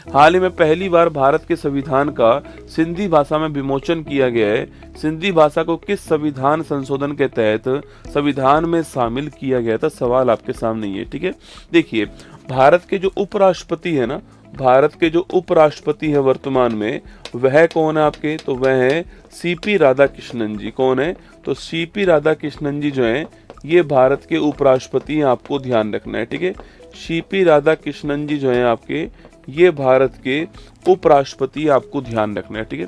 हाल ही में पहली बार भारत के संविधान का सिंधी भाषा में विमोचन किया गया है। सिंधी भाषा को किस संविधान संशोधन के तहत संविधान में शामिल किया गया था? सवाल आपके सामने ये, ठीक है। देखिए, भारत के जो उपराष्ट्रपति है ना, भारत के जो उपराष्ट्रपति है वर्तमान में, वह कौन है आपके? तो वह है सीपी राधाकृष्णन जी। कौन है? तो सीपी राधाकृष्णन जी जो है ये भारत के उपराष्ट्रपति हैं, आपको ध्यान रखना है, ठीक है। सीपी राधाकृष्णन जी जो है आपके, ये भारत के उपराष्ट्रपति, आपको ध्यान रखना है, ठीक है।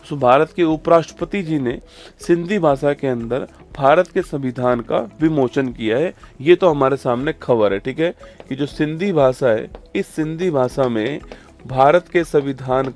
तो भारत के उपराष्ट्रपति जी ने सिंधी भाषा के अंदर भारत के संविधान का विमोचन किया है। ये तो हमारे सामने खबर है, ठीक है, कि जो सिंधी भाषा है, इस सिंधी भाषा में भारत के संविधान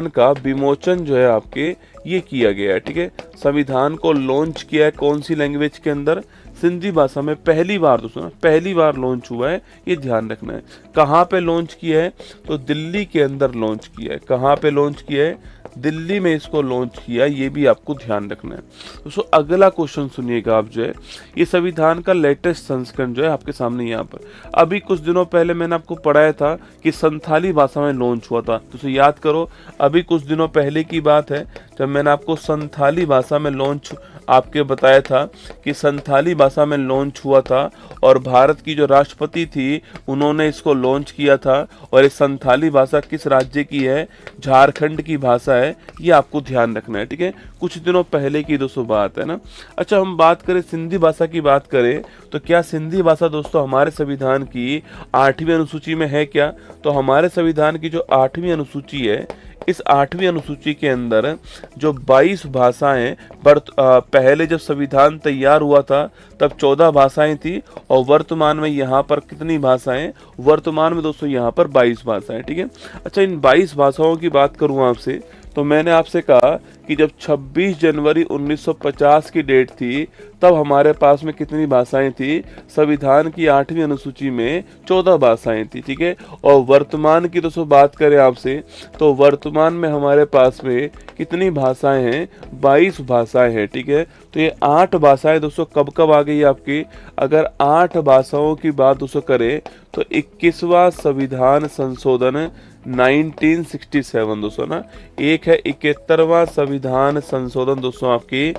का विमोचन जो है आपके ये किया गया है, ठीक है। संविधान को लॉन्च किया है कौन सी लैंग्वेज के अंदर? सिंधी भाषा में पहली बार, दोस्तों पहली बार लॉन्च हुआ है, ये ध्यान रखना है। कहाँ पे लॉन्च किया है? तो दिल्ली के अंदर लॉन्च किया है। कहाँ पे लॉन्च किया है? दिल्ली में इसको लॉन्च किया, ये भी आपको ध्यान रखना है। दोस्तों अगला क्वेश्चन सुनिएगा आप, जो है ये संविधान का लेटेस्ट संस्करण जो है आपके सामने यहाँ पर, अभी कुछ दिनों पहले मैंने आपको पढ़ाया था कि संथाली भाषा में लॉन्च हुआ था। तो याद करो, अभी कुछ दिनों पहले की बात है जब मैंने आपको संथाली भाषा में लॉन्च आपके बताया था कि संथाली भाषा में लॉन्च हुआ था, और भारत की जो राष्ट्रपति थी उन्होंने इसको लॉन्च किया था। और ये संथाली भाषा किस राज्य की है? झारखंड की भाषा है, ये आपको ध्यान रखना है, ठीक है। कुछ दिनों पहले की दोस्तों बात है ना। अच्छा, हम बात करें सिंधी भाषा की बात करें तो क्या सिंधी भाषा दोस्तों हमारे संविधान की 8वीं अनुसूची में है क्या? तो हमारे संविधान की जो 8वीं अनुसूची है, इस 8वीं अनुसूची के अंदर जो 22 भाषाएं, पहले जब संविधान तैयार हुआ था तब 14 भाषाएं थी, और वर्तमान में यहाँ पर कितनी भाषाएं? वर्तमान में दोस्तों यहाँ पर 22 भाषाएं, ठीक है। अच्छा, इन 22 भाषाओं की बात करूँ आपसे, तो मैंने आपसे कहा कि जब 26 जनवरी 1950 की डेट थी तब हमारे पास में कितनी भाषाएं थी? संविधान की 8वीं अनुसूची में 14 भाषाएं थी, ठीक है। और वर्तमान की दोस्तों बात करें आपसे, तो वर्तमान में हमारे पास में कितनी भाषाएं हैं? 22 भाषाएं हैं, ठीक है। तो ये 8 भाषाएं दोस्तों कब कब आ गई आपकी? अगर 8 भाषाओं की बात दोस्तों करें तो 21वां संविधान संशोधन 1967 दोस्तों ना, एक है 71वां संविधान संशोधन दोस्तों आपकी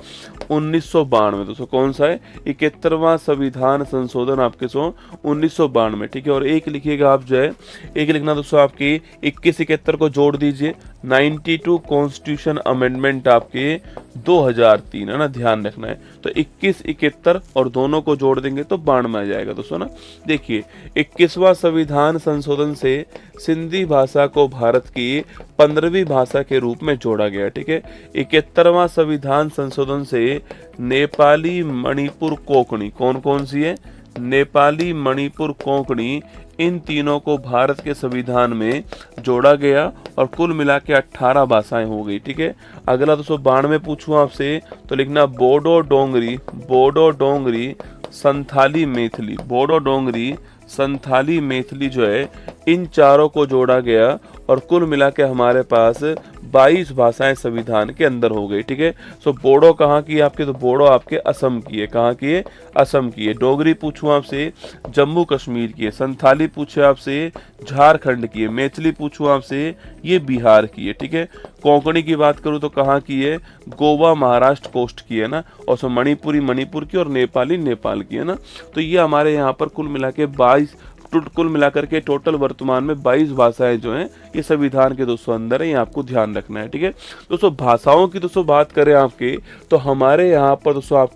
1992 दोस्तों। कौन सा है? 71वां संविधान संशोधन आपके 1992, ठीक है। और एक लिखिएगा आप, जो है एक लिखना दोस्तों आपकी 21-71 को जोड़ दीजिए, 92 कॉन्स्टिट्यूशन अमेंडमेंट आपके 2003 है ना, ध्यान रखना है। तो 21-71 और दोनों को जोड़ देंगे तो 92 आ जाएगा दोस्तों ना। देखिए, 21वां संविधान संशोधन से सिंधी भाषा को भारत की 15वीं भाषा के रूप में जोड़ा गया, ठीक है। 71वां संविधान संशोधन से नेपाली, मणिपुर, कोंकणी, कौन कौन सी है? नेपाली, मणिपुर, कोंकणी, इन तीनों को भारत के संविधान में जोड़ा गया और कुल मिला के 18 भाषाएं हो गई, ठीक है। अगला 292 पूछूं आपसे तो लिखना बोडो डोंगरी, बोडो डोंगरी, संथाली, मैथिली, बोडो डोंगरी, संथाली, मैथिली जो है इन चारों को जोड़ा गया और कुल मिला के हमारे पास 22 भाषाएं संविधान के अंदर हो गई, ठीक है। सो बोडो कहाँ की है आपके? तो बोडो आपके असम की है। कहाँ की है? असम की है। डोगरी पूछूं आपसे, जम्मू कश्मीर की है। संथाली पूछे आपसे, झारखंड की है। मैथिली पूछूं आपसे, ये बिहार की है, ठीक है। कोंकणी की बात करूं तो कहाँ की है? गोवा, महाराष्ट्र कोस्ट की है ना। और सो मणिपुरी मणिपुर की, और नेपाली नेपाल की है ना। तो ये हमारे यहाँ पर कुल मिला के 22, कुल मिलाकर के टोटल वर्तमान में 22 भाषाएं जो हैं ये संविधान के दोस्तों अंदर है, ये आपको ध्यान रखना है, ठीक है। दोस्तों भाषाओं की दोस्तों बात करें आपके, तो हमारे यहाँ पर दोस्तों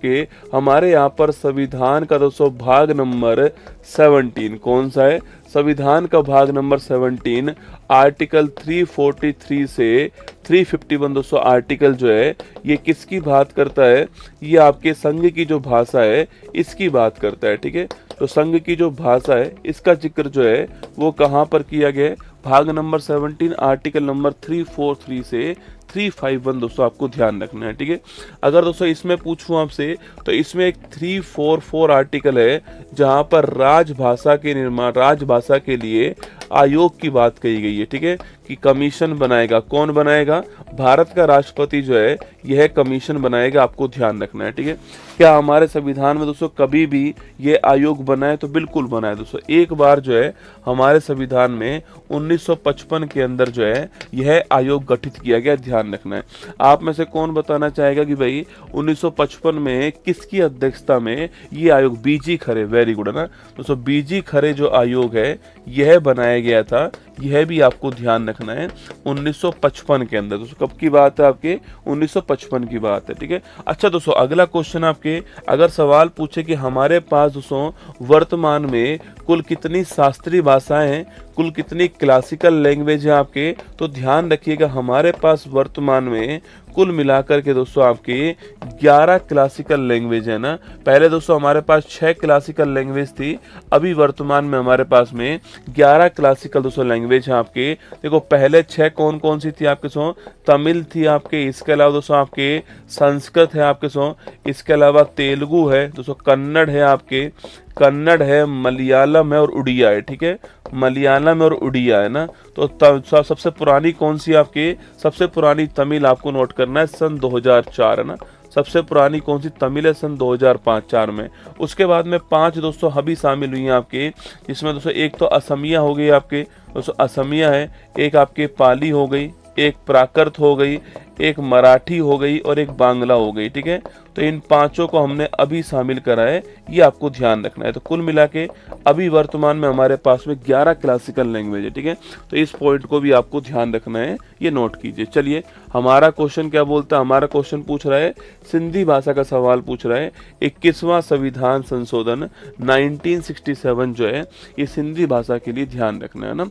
हमारे यहाँ पर संविधान का दोस्तों भाग नंबर 17 कौन सा है? संविधान का भाग नंबर 17 आर्टिकल 343 से 351 दोस्तों आर्टिकल जो है ये किसकी बात करता है? ये आपके संघ की जो भाषा है इसकी बात करता है, ठीक है। तो संघ की जो भाषा है इसका जिक्र जो है वो कहाँ पर किया गया है? भाग नंबर 17 आर्टिकल नंबर 343 से 351 दोस्तों आपको ध्यान रखना है, ठीक है। अगर दोस्तों इसमें पूछूं आपसे तो इसमें एक 344 आर्टिकल है जहां पर राजभाषा के निर्माण, राजभाषा के लिए आयोग की बात कही गई है, ठीक है, कि कमीशन बनाएगा। कौन बनाएगा? भारत का राष्ट्रपति जो है यह कमीशन बनाएगा, आपको ध्यान रखना है, ठीक है। क्या हमारे संविधान में दोस्तों कभी भी ये आयोग बना है? तो बिल्कुल बना है दोस्तों। एक बार जो है हमारे संविधान में 1955 के अंदर जो है यह आयोग गठित किया गया, ध्यान रखना है। आप में से कौन बताना चाहेगा कि भाई 1955 में किसकी अध्यक्षता में ये आयोग? बीजी खरे, वेरी गुड, है ना दोस्तों। बीजी खरे जो आयोग है यह बनाया गया था, यह भी आपको ध्यान रखना है 1955 के अंदर। दोस्तों कब की बात है? आपके 1955 की बात है, ठीक है। अच्छा दोस्तों, अगला क्वेश्चन आपके अगर सवाल पूछे कि हमारे पास दोस्तों वर्तमान में कुल कितनी शास्त्रीय भाषाएं हैं, कुल कितनी क्लासिकल लैंग्वेज है आपके, तो ध्यान रखिएगा हमारे पास वर्तमान में कुल मिलाकर के दोस्तों आपके 11 क्लासिकल लैंग्वेज है ना। पहले दोस्तों हमारे पास 6 क्लासिकल लैंग्वेज थी, अभी वर्तमान में हमारे पास में 11 क्लासिकल दोस्तों लैंग्वेज है आपके। देखो पहले 6 कौन कौन सी थी आपके सो? तमिल थी आपके, इसके अलावा दोस्तों आपके संस्कृत है आपके सो, इसके अलावा तेलुगु है दोस्तों, कन्नड़ है आपके, कन्नड़ है, मलयालम है और उड़िया है, ठीक है। मलयालम और उड़िया है ना। तो सबसे पुरानी कौन सी आपके? सबसे पुरानी तमिल आपको नोट करना है, सन 2004 है ना। सबसे पुरानी कौन सी तमिल है? सन 2005-4 में। उसके बाद में 5 दोस्तों अभी शामिल हुई हैं आपके, जिसमें दोस्तों एक तो असमिया हो गई आपके दोस्तों, असमिया है, एक आपके पाली हो गई, एक प्राकृत हो गई, एक मराठी हो गई और एक बांग्ला हो गई, ठीक है। तो इन 5 को हमने अभी शामिल करा है, ये आपको ध्यान रखना है। तो कुल मिला के अभी वर्तमान में हमारे पास में 11 क्लासिकल लैंग्वेज है, ठीक है। तो इस पॉइंट को भी आपको ध्यान रखना है, ये नोट कीजिए। चलिए हमारा क्वेश्चन क्या बोलता है? हमारा क्वेश्चन पूछ रहा है, सिंधी भाषा का सवाल पूछ रहा है। 21वां संविधान संशोधन 1967 जो है ये सिंधी भाषा के लिए ध्यान रखना है ना।